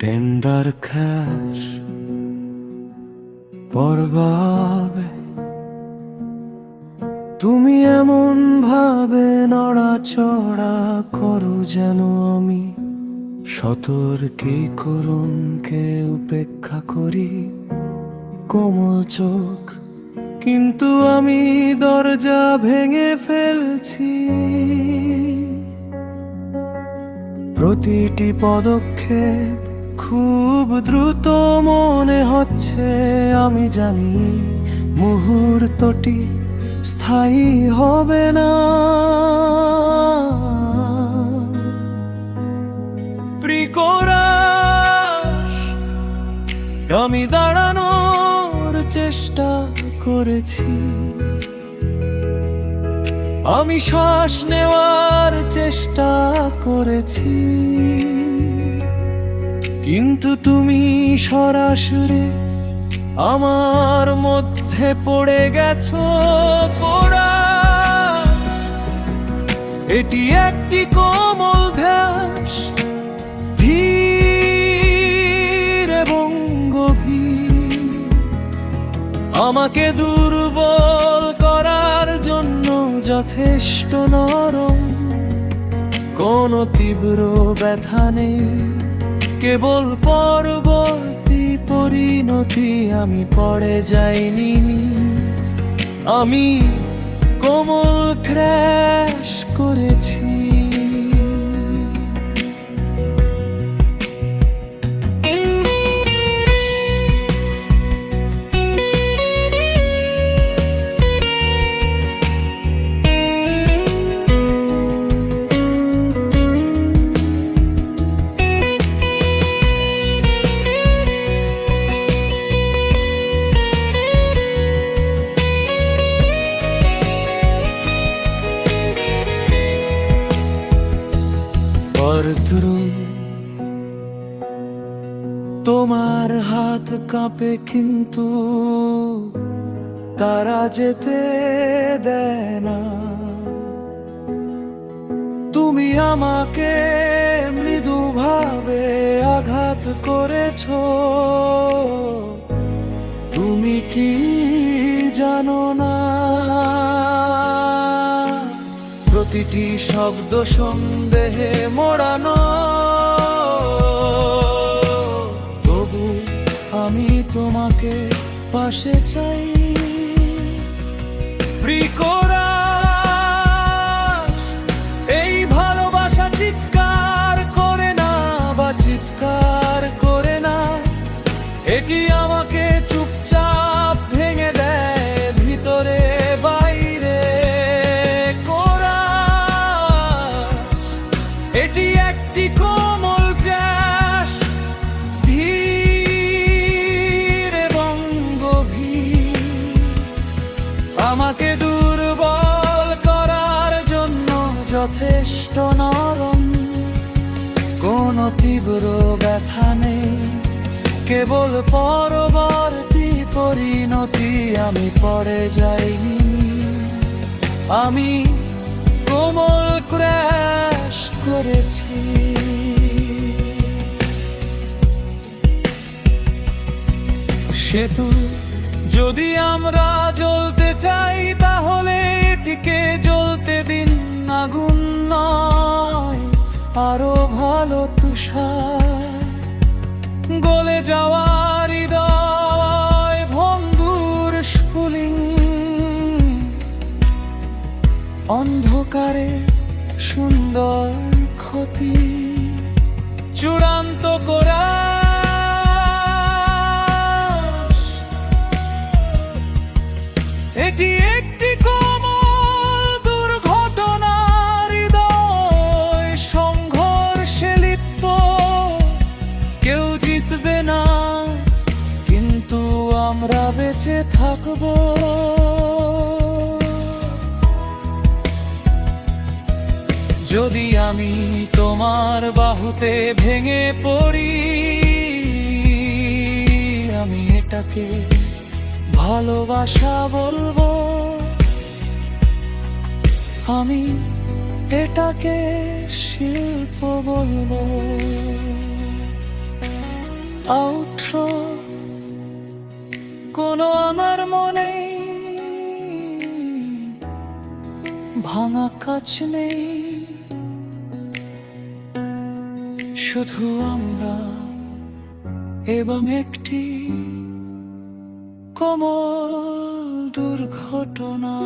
Tenderkash পরবাবে তুমি এমন ভাবে নড়াচড়া করো যেন আমি সতর্কীকরণকে উপেক্ষা করি কোমল চোখ, কিন্তু আমি দরজা ভেঙে ফেলছি। প্রতিটি পদক্ষেপ খুব দ্রুত মনে হচ্ছে, আমি জানি মুহূর্তটি স্থায়ী হবে না। আমি দাঁড়ানোর চেষ্টা করেছি, আমি শ্বাস নেওয়ার চেষ্টা করেছি, কিন্তু তুমি সরাসরি আমার মধ্যে পড়ে গেছো। এটি একটি কোমল ভ্যাস, ধীর এবং গভীর, আমাকে দুর্বল করার জন্য যথেষ্ট নরম। কোনো তীব্র ব্যথা নেই, কেবল পরবর্তী পরিণতি। আমি পড়ে যাইনি, আমি কোমল ক্র্যাশ করেছি। তোমার হাত কাঁপে, কিন্তু তারা যেতে দেয় না। তুমি আমাকে মৃদুভাবে আঘাত করেছো। তুমি কি জানো না, প্রতিটি শব্দ সন্দেহে মোড়ানো। তবু আমি তোমাকে পাশে চাই। এই ভালোবাসা চিৎকার করে না, বা চিৎকার করে না। এটি আমাকে চুপচাপ ভেঙে দেয় ভিতরে বাইরে। এটি একটি কোমল ক্র্যাশ, ধীর এবং গভীর, আমাকে দুর্বল করার জন্য যথেষ্ট নরম। কোনো তীব্র ব্যথা নেই, কেবল পরবর্তী পরিণতি। আমি পড়ে যাইনি, আমি কোমল ক্র্যাশ করেছি। সেতু যদি আমরা জ্বলতে চাই, তাহলে এটিকে জ্বলতে দিন। আগুন নয়, আরো ভালো তুষার, গলে যাওয়া হৃদয়, ভঙ্গুর স্ফুলিং, অন্ধকারে সুন্দর ক্ষতি, চূড়ান্ত করা। এটি একটি কোমল দুর্ঘটনা, হৃদয় সংঘর্ষে লিপ্ত। কেউ জিতবে না, কিন্তু আমরা বেঁচে থাকবো। যদি আমি তোমার বাহুতে ভেঙে পড়ি, আমি এটাকে ভালোবাসা বলবো। আমি এটাকে শিল্প বলবো। আউট্রো কোনো আমার মনে ভাঙা কাজ নেই, শুধু আমরা এবং একটি কোমল দুর্ঘটনা।